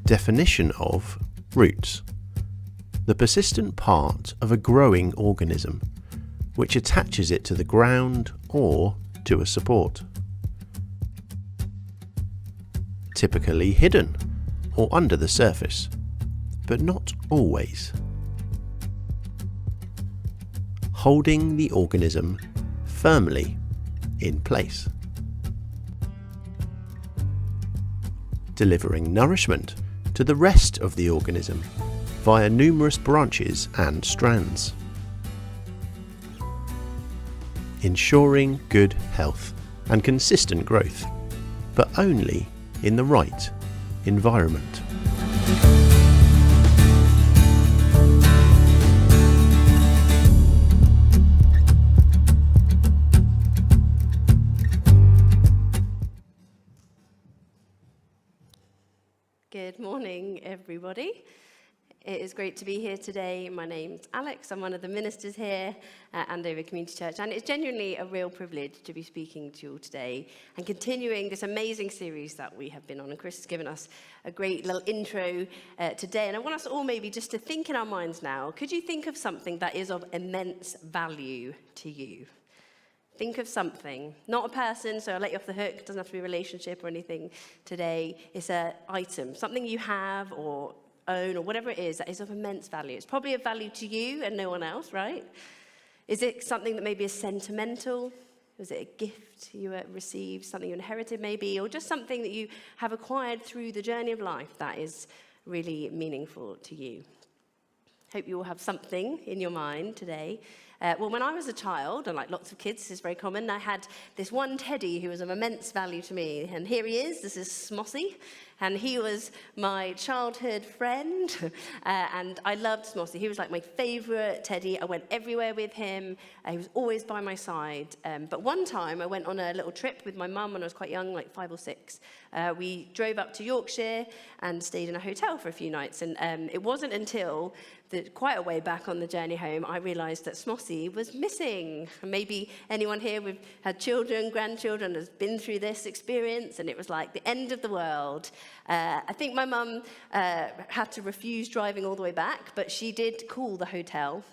Definition of roots. The persistent part of a growing organism, which attaches it to the ground or to a support. Typically hidden or under the surface, but not always. Holding the organism firmly in place. Delivering nourishment to the rest of the organism via numerous branches and strands. Ensuring good health and consistent growth, but only in the right environment. Good morning, everybody. It is great to be here today. My name's Alex. I'm one of the ministers here at Andover Community Church, and it's genuinely a real privilege to be speaking to you all today and continuing this amazing series that we have been on. And Chris has given us a great little intro today, and I want us all maybe just to think in our minds now, could you think of something that is of immense value to you? Think of something, not a person, so I'll let you off the hook. It doesn't have to be a relationship or anything today. It's an item, something you have or own or whatever it is that is of immense value. It's probably of value to you and no one else, right? Is it something that maybe is sentimental? Is it a gift you received, something you inherited maybe, or just something that you have acquired through the journey of life that is really meaningful to you? Hope you all have something in your mind today. Well, when I was a child, and like lots of kids, this is very common, I had this one teddy who was of immense value to me. And here he is. This is Smossy. And he was my childhood friend. And I loved Smossy. He was like my favorite teddy. I went everywhere with him. He was always by my side. But one time I went on a little trip with my mum when I was quite young, like 5 or 6. We drove up to Yorkshire and stayed in a hotel for a few nights. And it wasn't until quite a way back on the journey home, I realised that Smossy was missing. And maybe anyone here who've had children, grandchildren, has been through this experience, and it was like the end of the world. I think my mum had to refuse driving all the way back, but she did call the hotel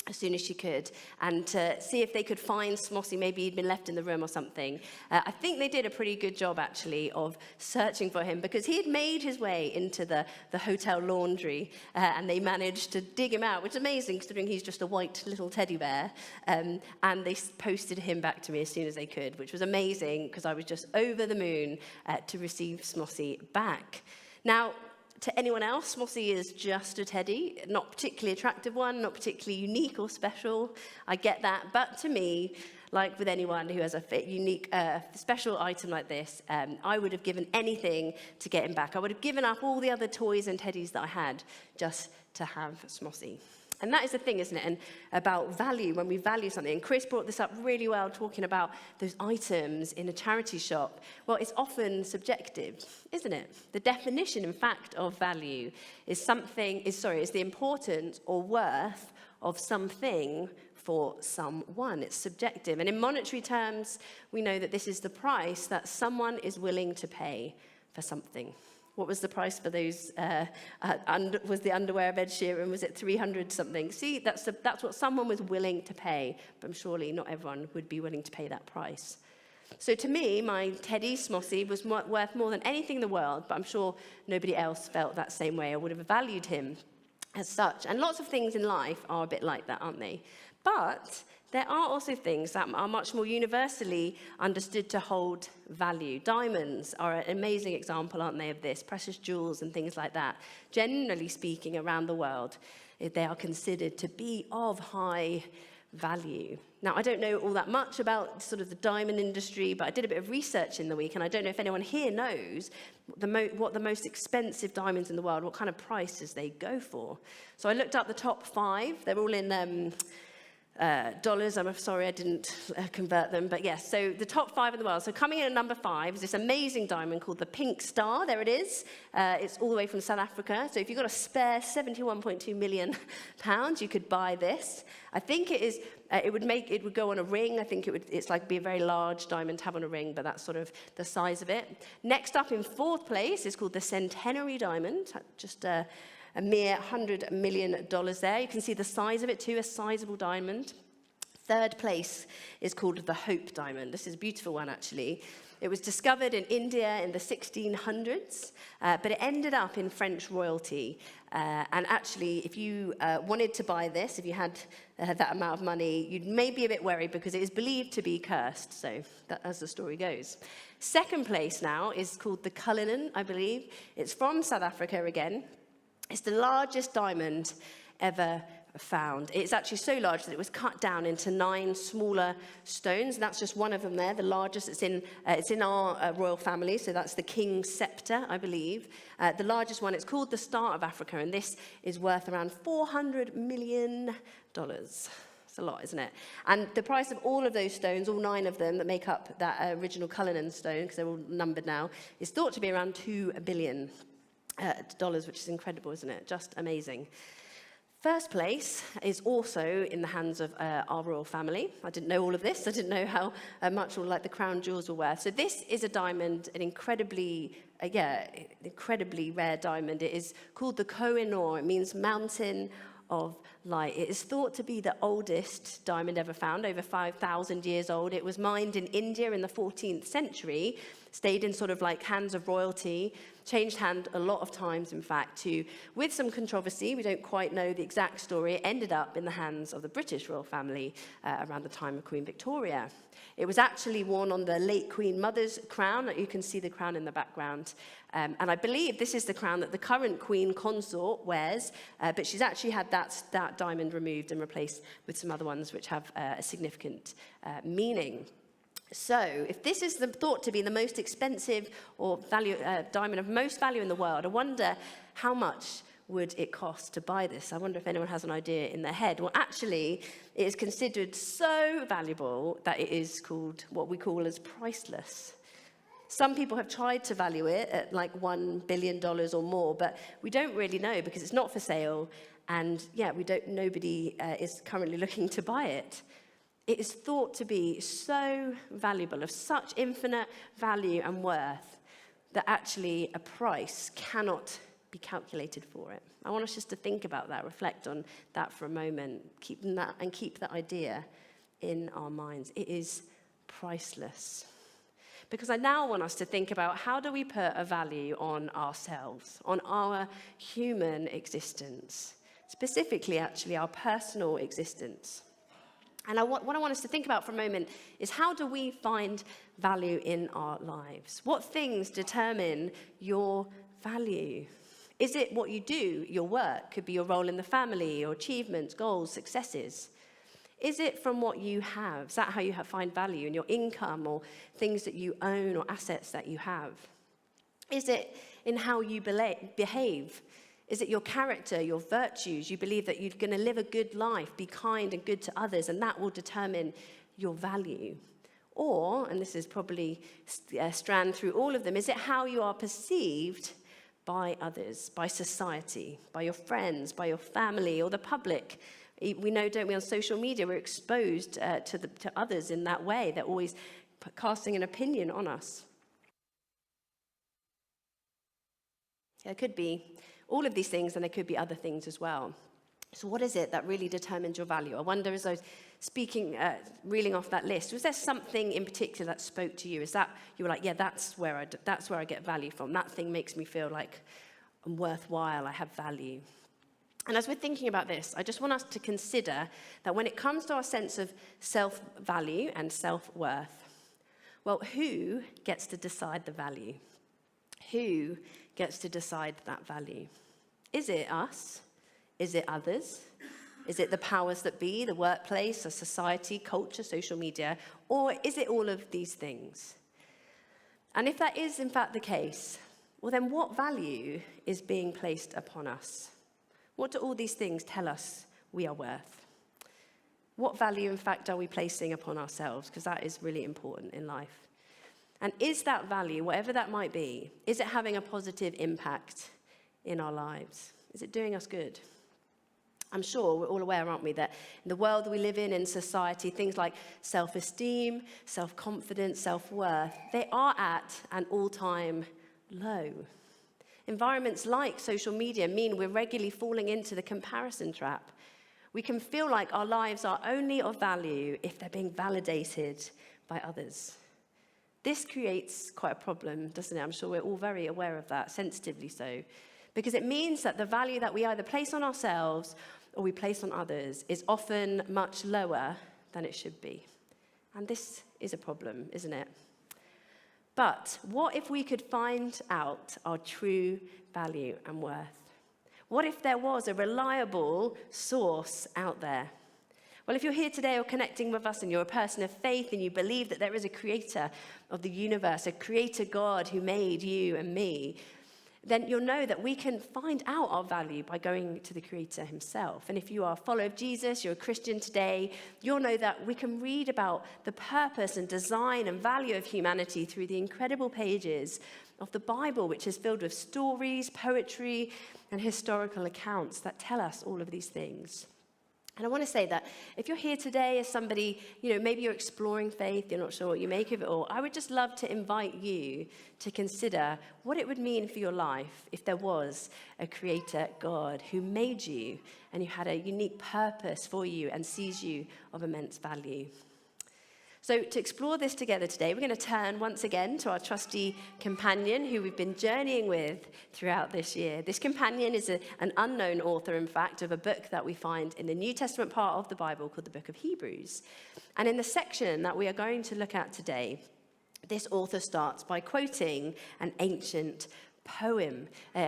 as soon as she could, and to see if they could find Smossy. Maybe he'd been left in the room or something. I think they did a pretty good job, actually, of searching for him, because he had made his way into the hotel laundry, and they managed to dig him out, which is amazing, considering he's just a white little teddy bear, and they posted him back to me as soon as they could, which was amazing, because I was just over the moon to receive Smossy back. Now, to anyone else, Smossy is just a teddy, not particularly attractive one, not particularly unique or special. I get that. But to me, like with anyone who has a unique, special item like this, I would have given anything to get him back. I would have given up all the other toys and teddies that I had just to have Smossy. And that is the thing, isn't it? And about value, when we value something. And Chris brought this up really well, talking about those items in a charity shop. Well, it's often subjective, isn't it? The definition, in fact, of value is the importance or worth of something for someone. It's subjective. And in monetary terms, we know that this is the price that someone is willing to pay for something. What was the price for those? Was the underwear of Ed Sheeran? Was it 300 something? See, that's what someone was willing to pay, but surely not everyone would be willing to pay that price. So to me, my teddy Smossy was worth more than anything in the world, but I'm sure nobody else felt that same way or would have valued him as such. And lots of things in life are a bit like that, aren't they? But there are also things that are much more universally understood to hold value. Diamonds are an amazing example, aren't they, of this? Precious jewels and things like that. Generally speaking, around the world, they are considered to be of high value. Now, I don't know all that much about sort of the diamond industry, but I did a bit of research in the week, and I don't know if anyone here knows what the most expensive diamonds in the world, what kind of prices they go for. So I looked up the top 5. They're all in dollars. I'm sorry I didn't convert them, but yes, so the top 5 in the world. So coming in at number 5 is this amazing diamond called the Pink Star. There it is. It's all the way from South Africa. So if you've got a spare £71.2 million, you could buy this. I think it is It would go on a ring. I think it's like be a very large diamond to have on a ring, but that's sort of the size of it. Next up in fourth place is called the Centenary Diamond, just a mere $100 million there. You can see the size of it too, a sizable diamond. Third place is called the Hope Diamond. This is a beautiful one, actually. It was discovered in India in the 1600s, but it ended up in French royalty. And actually, if you wanted to buy this, if you had that amount of money, you'd maybe be a bit worried because it is believed to be cursed. So, as the story goes. Second place now is called the Cullinan, I believe. It's from South Africa again. It's the largest diamond ever found. It's actually so large that it was cut down into 9 smaller stones. That's just one of them there, the largest. It's in our royal family, so that's the King's Scepter, I believe. The largest one, it's called the Star of Africa, and this is worth around $400 million. It's a lot, isn't it? And the price of all of those stones, all 9 of them that make up that original Cullinan stone, because they're all numbered now, is thought to be around $2 billion, which is incredible, isn't it? Just amazing. First place is also in the hands of our royal family. I didn't know all of this. I didn't know how much all like the crown jewels were worth. So this is a diamond, an incredibly rare diamond. It is called the Koh-i-Noor. It means mountain of light. It is thought to be the oldest diamond ever found, over 5,000 years old. It was mined in India in the 14th century, stayed in sort of like hands of royalty, changed hand a lot of times, in fact, with some controversy. We don't quite know the exact story. It ended up in the hands of the British royal family around the time of Queen Victoria. It was actually worn on the late Queen Mother's crown. You can see the crown in the background. And I believe this is the crown that the current Queen Consort wears, but she's actually had that diamond removed and replaced with some other ones which have a significant meaning. So, if this is thought to be the most expensive or diamond of most value in the world, I wonder how much would it cost to buy this? I wonder if anyone has an idea in their head. Well, actually, it is considered so valuable that it is called what we call as priceless. Some people have tried to value it at like $1 billion or more, but we don't really know because it's not for sale, and nobody is currently looking to buy it. It is thought to be so valuable, of such infinite value and worth, that actually a price cannot be calculated for it. I want us just to think about that, reflect on that for a moment, keep that idea in our minds. It is priceless. Because I now want us to think about how do we put a value on ourselves, on our human existence, specifically actually our personal existence. And what I want us to think about for a moment is how do we find value in our lives? What things determine your value? Is it what you do, your work? Could be your role in the family, your achievements, goals, successes. Is it from what you have? Is that how you find value in your income or things that you own or assets that you have? Is it in how you behave? Is it your character, your virtues? You believe that you're going to live a good life, be kind and good to others, and that will determine your value. Or, and this is probably a strand through all of them, is it how you are perceived by others, by society, by your friends, by your family, or the public? We know, don't we, on social media, we're exposed to others in that way. They're always casting an opinion on us. It could be all of these things, and there could be other things as well. So what is it that really determines your value? I wonder, as I was speaking, reeling off that list, was there something in particular that spoke to you? Is that you were like, yeah, that's where I get value from. That thing makes me feel like I'm worthwhile, I have value. And as we're thinking about this, I just want us to consider that when it comes to our sense of self-value and self-worth, well, who gets to decide the value? Who gets to decide that value? Is it us? Is it others? Is it the powers that be, the workplace, the society, culture, social media? Or is it all of these things? And if that is in fact the case, well then what value is being placed upon us? What do all these things tell us we are worth? What value in fact are we placing upon ourselves? Because that is really important in life. And is that value, whatever that might be, is it having a positive impact in our lives? Is it doing us good? I'm sure we're all aware, aren't we, that in the world we live in society, things like self-esteem, self-confidence, self-worth, they are at an all-time low. Environments like social media mean we're regularly falling into the comparison trap. We can feel like our lives are only of value if they're being validated by others. This creates quite a problem, doesn't it? I'm sure we're all very aware of that, sensitively so, because it means that the value that we either place on ourselves or we place on others is often much lower than it should be. And this is a problem, isn't it? But what if we could find out our true value and worth? What if there was a reliable source out there? Well, if you're here today or connecting with us and you're a person of faith and you believe that there is a creator of the universe, a creator God who made you and me, then you'll know that we can find out our value by going to the Creator himself. And if you are a follower of Jesus, you're a Christian today, you'll know that we can read about the purpose and design and value of humanity through the incredible pages of the Bible, which is filled with stories, poetry, and historical accounts that tell us all of these things. And I want to say that if you're here today as somebody, maybe you're exploring faith, you're not sure what you make of it all, I would just love to invite you to consider what it would mean for your life if there was a creator God who made you and who had a unique purpose for you and sees you of immense value. So to explore this together today, we're going to turn once again to our trusty companion who we've been journeying with throughout this year. This companion is an unknown author, in fact, of a book that we find in the New Testament part of the Bible called the book of Hebrews. And in the section that we are going to look at today, this author starts by quoting an ancient poem.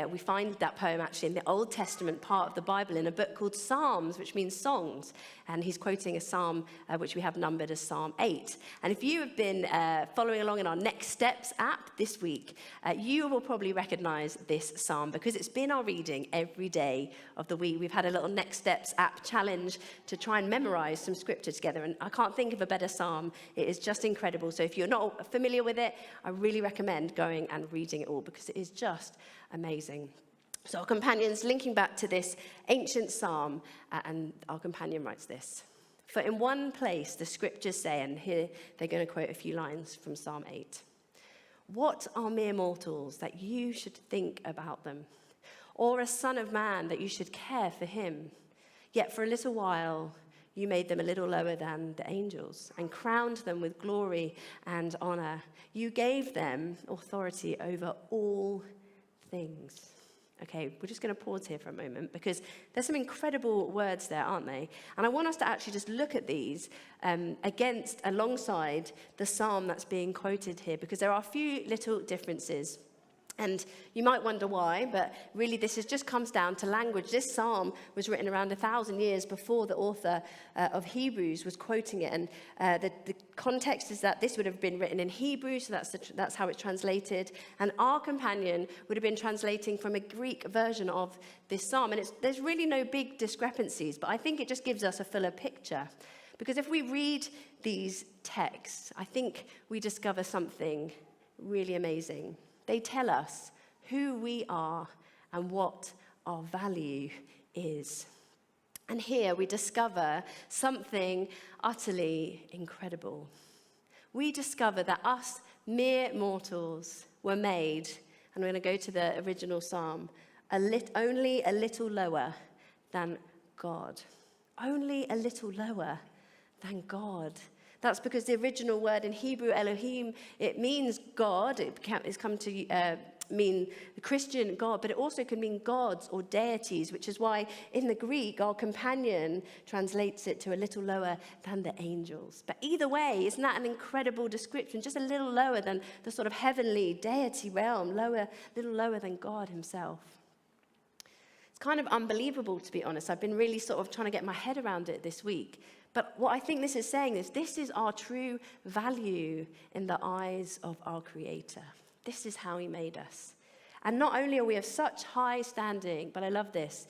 We find that poem actually in the Old Testament part of the Bible in a book called Psalms, which means songs. And he's quoting a psalm which we have numbered as Psalm 8. And if you have been following along in our Next Steps app this week, you will probably recognize this psalm because it's been our reading every day of the week. We've had a little Next Steps app challenge to try and memorize some scripture together. And I can't think of a better psalm. It is just incredible. So if you're not familiar with it, I really recommend going and reading it all because it is just amazing. So our companion's linking back to this ancient psalm, and our companion writes this. For in one place the scriptures say, and here they're going to quote a few lines from Psalm 8. What are mere mortals that you should think about them? Or a son of man that you should care for him? Yet for a little while you made them a little lower than the angels and crowned them with glory and honor. You gave them authority over all things. Okay, we're just going to pause here for a moment because there's some incredible words there, aren't they? And I want us to actually just look at these alongside the psalm that's being quoted here because there are a few little differences. And you might wonder why, but really this just comes down to language. This psalm was written around 1,000 years before the author of Hebrews was quoting it. And the context is that this would have been written in Hebrew, so that's how it's translated. And our companion would have been translating from a Greek version of this psalm. And there's really no big discrepancies, but I think it just gives us a fuller picture. Because if we read these texts, I think we discover something really amazing. They tell us who we are and what our value is. And here we discover something utterly incredible. We discover that us mere mortals were made, and we're going to go to the original psalm, only a little lower than God. Only a little lower than God. That's because the original word in Hebrew, Elohim, it means God. It's come to mean the Christian God, but it also can mean gods or deities, which is why in the Greek, our companion translates it to a little lower than the angels. But either way, isn't that an incredible description? Just a little lower than the sort of heavenly deity realm, little lower than God himself. It's kind of unbelievable, to be honest. I've been really sort of trying to get my head around it this week. But what I think this is saying is this is our true value in the eyes of our Creator. This is how he made us. And not only are we of such high standing, but I love this,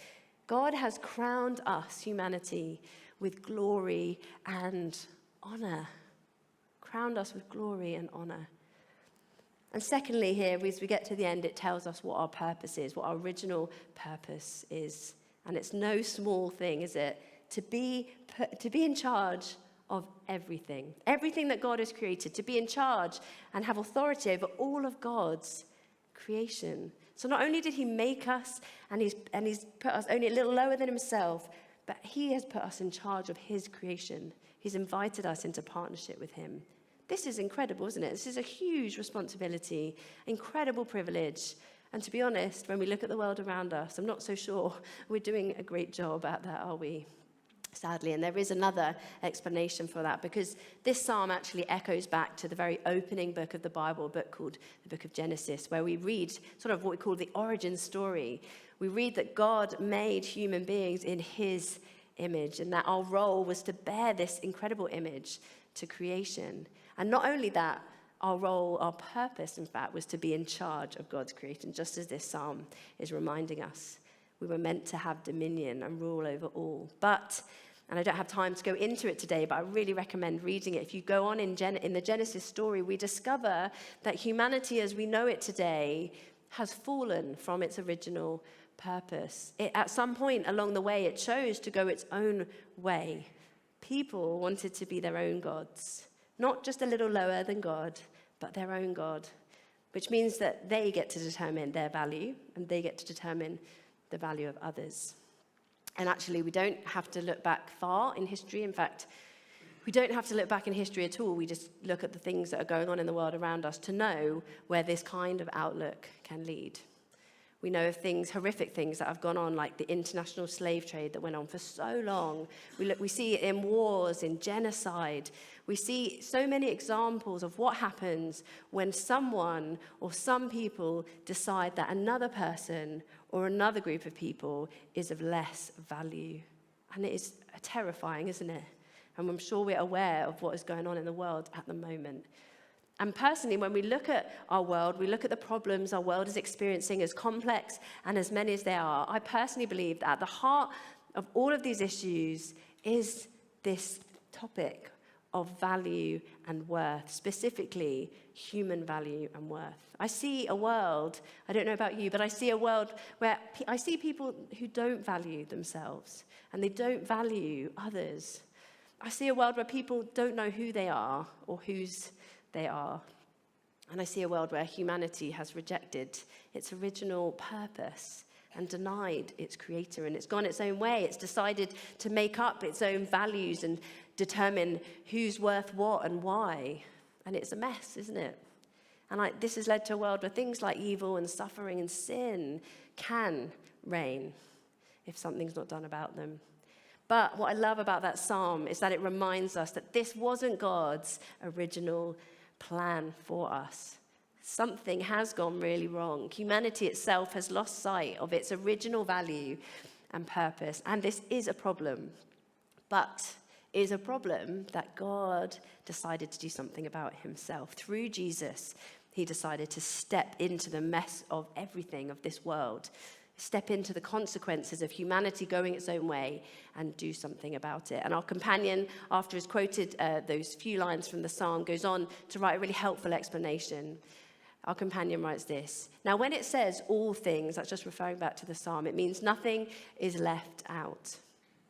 God has crowned us, humanity, with glory and honor. Crowned us with glory and honor. And secondly, here, as we get to the end, it tells us what our purpose is, what our original purpose is. And it's no small thing, is it? To be in charge of everything. Everything that God has created. To be in charge and have authority over all of God's creation. So not only did he make us and he's put us only a little lower than himself, but he has put us in charge of his creation. He's invited us into partnership with him. This is incredible, isn't it? This is a huge responsibility, incredible privilege. And to be honest, when we look at the world around us, I'm not so sure we're doing a great job at that, are we? Sadly, and there is another explanation for that, because this psalm actually echoes back to the very opening book of the Bible, a book called the Book of Genesis, where we read sort of what we call the origin story. We read that God made human beings in his image, and that our role was to bear this incredible image to creation. And not only that, our role, our purpose, in fact, was to be in charge of God's creation, just as this psalm is reminding us. We were meant to have dominion and rule over all. But, and I don't have time to go into it today, but I really recommend reading it. If you go on in the Genesis story, we discover that humanity as we know it today has fallen from its original purpose. At some point along the way, it chose to go its own way. People wanted to be their own gods, not just a little lower than God, but their own God, which means that they get to determine their value and they get to determine the value of others. And actually, we don't have to look back far in history. In fact, we don't have to look back in history at all. We just look at the things that are going on in the world around us to know where this kind of outlook can lead. We know of things, horrific things that have gone on, like the international slave trade that went on for so long. We see it in wars, in genocide. We see so many examples of what happens when someone or some people decide that another person or another group of people is of less value. And it is terrifying, isn't it? And I'm sure we're aware of what is going on in the world at the moment. And personally, when we look at our world, we look at the problems our world is experiencing, as complex and as many as they are, I personally believe that at the heart of all of these issues is this topic of value and worth, specifically human value and worth. I see a world, I don't know about you, but I see a world where I see people who don't value themselves and they don't value others. I see a world where people don't know who they are or whose they are. And I see a world where humanity has rejected its original purpose and denied its creator, and it's gone its own way. It's decided to make up its own values and determine who's worth what and why. And it's a mess, isn't it? And this has led to a world where things like evil and suffering and sin can reign if something's not done about them. But what I love about that psalm is that it reminds us that this wasn't God's original plan for us. Something has gone really wrong. Humanity itself has lost sight of its original value and purpose, and this is a problem. But it is a problem that God decided to do something about himself. Through Jesus, he decided to step into the mess of everything of this world, step into the consequences of humanity going its own way and do something about it. And our companion, after he's quoted those few lines from the psalm, goes on to write a really helpful explanation. Our companion writes this: "Now, when it says all things," that's just referring back to the psalm, it means nothing is left out.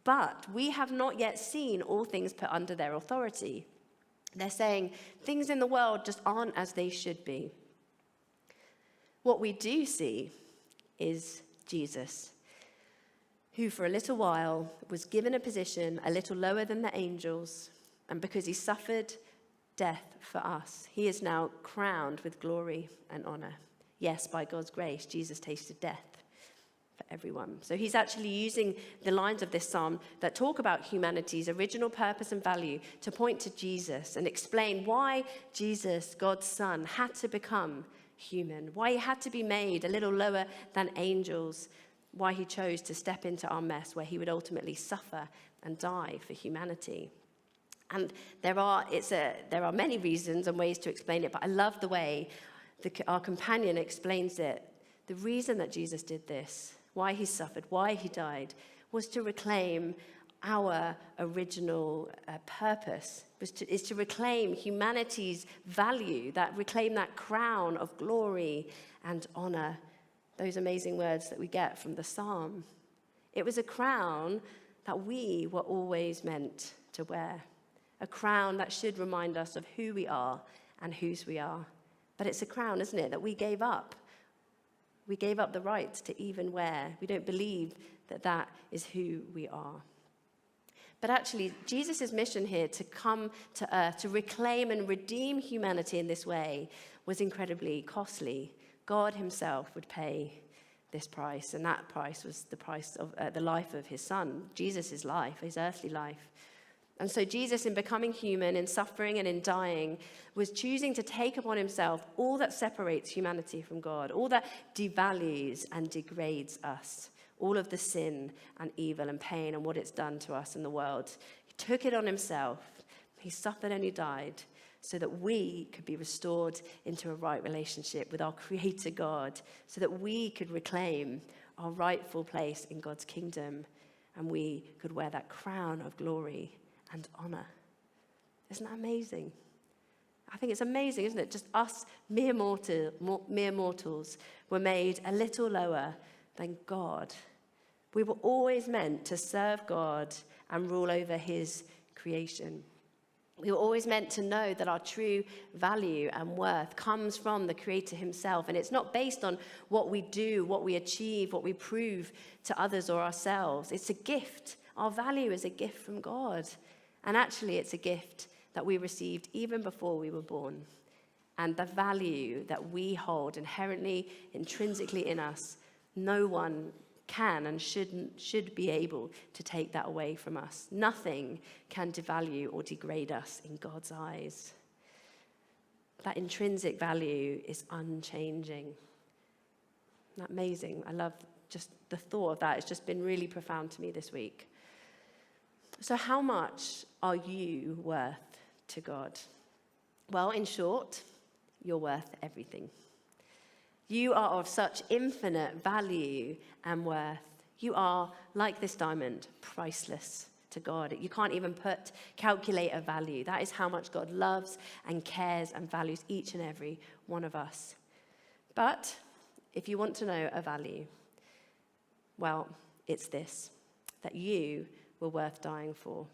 But we have not yet seen all things put under their authority. They're saying things in the world just aren't as they should be. What we do see is Jesus, who for a little while was given a position a little lower than the angels, and because he suffered death for us, he is now crowned with glory and honor. Yes, by God's grace, Jesus tasted death for everyone. So he's actually using the lines of this psalm that talk about humanity's original purpose and value to point to Jesus and explain why Jesus, God's Son, had to become human, why he had to be made a little lower than angels, why he chose to step into our mess where he would ultimately suffer and die for humanity. And there are many reasons and ways to explain it, but I love the way our companion explains it. The reason that Jesus did this, why he suffered, why he died, was to reclaim our original purpose, is to reclaim humanity's value, reclaim that crown of glory and honor, those amazing words that we get from the psalm. It was a crown that we were always meant to wear. A crown that should remind us of who we are and whose we are. But it's a crown, isn't it, that we gave up. We gave up the right to even wear. We don't believe that that is who we are. But actually, Jesus' mission here to come to earth, to reclaim and redeem humanity in this way, was incredibly costly. God himself would pay this price, and that price was the price of the life of his son, Jesus' life, his earthly life. And so Jesus, in becoming human, in suffering and in dying, was choosing to take upon himself all that separates humanity from God, all that devalues and degrades us, all of the sin and evil and pain and what it's done to us in the world. He took it on himself. He suffered and he died so that we could be restored into a right relationship with our Creator God, so that we could reclaim our rightful place in God's kingdom and we could wear that crown of glory and honor. Isn't that amazing? I think it's amazing, isn't it? Just us mere mortals were made a little lower than God. We were always meant to serve God and rule over his creation. We were always meant to know that our true value and worth comes from the Creator himself. And it's not based on what we do, what we achieve, what we prove to others or ourselves. It's a gift. Our value is a gift from God. And actually, it's a gift that we received even before we were born. And the value that we hold inherently, intrinsically in us, no one can and should be able to take that away from us. Nothing can devalue or degrade us in God's eyes. That intrinsic value is unchanging. Isn't that amazing? I love just the thought of that. It's just been really profound to me this week. So how much are you worth to God? Well, in short, you're worth everything. You are of such infinite value and worth. You are, like this diamond, priceless to God. You can't even calculate a value. That is how much God loves and cares and values each and every one of us. But if you want to know a value, well, it's this, that you were worth dying for.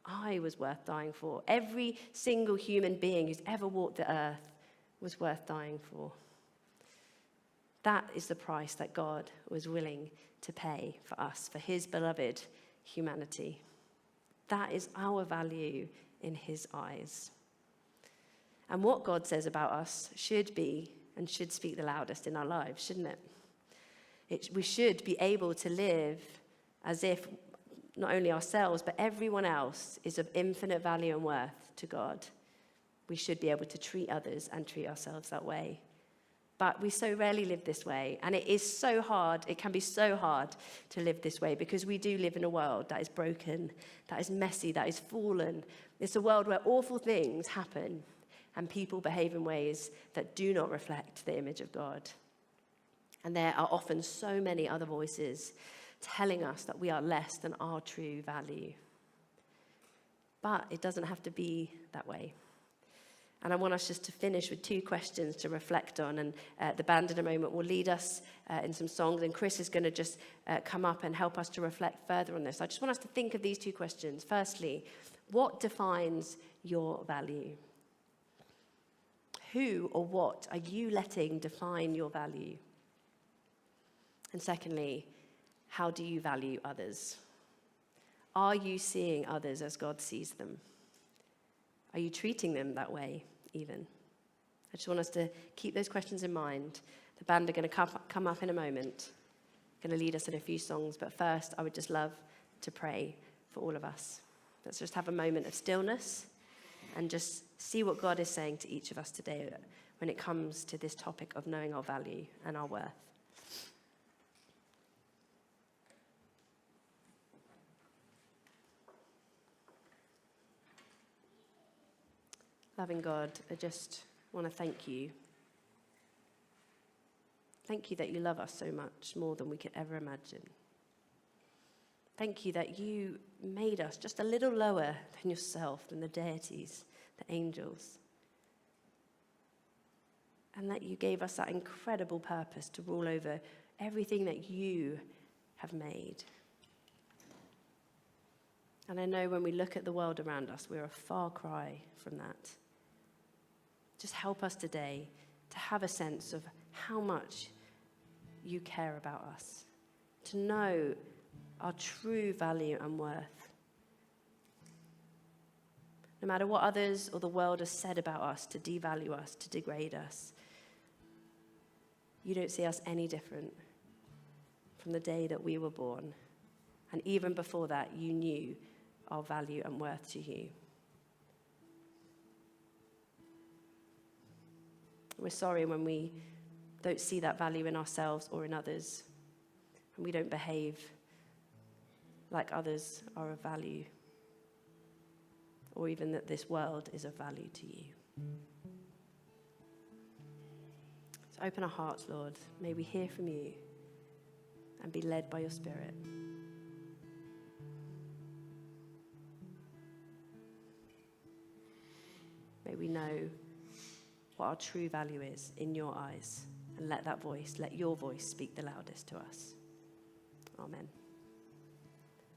I was worth dying for. Every single human being who's ever walked the earth was worth dying for. That is the price that God was willing to pay for us, for his beloved humanity. That is our value in his eyes. And what God says about us should be and should speak the loudest in our lives, shouldn't it? We should be able to live as if not only ourselves, but everyone else is of infinite value and worth to God. We should be able to treat others and treat ourselves that way. But we so rarely live this way, and it is so hard, it can be so hard to live this way because we do live in a world that is broken, that is messy, that is fallen. It's a world where awful things happen and people behave in ways that do not reflect the image of God. And there are often so many other voices telling us that we are less than our true value. But it doesn't have to be that way. And I want us just to finish with 2 questions to reflect on. And the band in a moment will lead us in some songs. And Chris is going to just come up and help us to reflect further on this. I just want us to think of these 2 questions. Firstly, what defines your value? Who or what are you letting define your value? And secondly, how do you value others? Are you seeing others as God sees them? Are you treating them that way even? I just want us to keep those questions in mind. The band are going to come up in a moment, going to lead us in a few songs. But first, I would just love to pray for all of us. Let's just have a moment of stillness and just see what God is saying to each of us today when it comes to this topic of knowing our value and our worth. Loving God, I just want to thank you. Thank you that you love us so much, more than we could ever imagine. Thank you that you made us just a little lower than yourself, than the deities, the angels. And that you gave us that incredible purpose to rule over everything that you have made. And I know when we look at the world around us, we're a far cry from that. Just help us today to have a sense of how much you care about us, to know our true value and worth. No matter what others or the world has said about us to devalue us, to degrade us, you don't see us any different from the day that we were born. And even before that, you knew our value and worth to you. We're sorry when we don't see that value in ourselves or in others, and we don't behave like others are of value, or even that this world is of value to you. So open our hearts, Lord. May we hear from you and be led by your Spirit. May we know what our true value is in your eyes, and let your voice speak the loudest to us. Amen.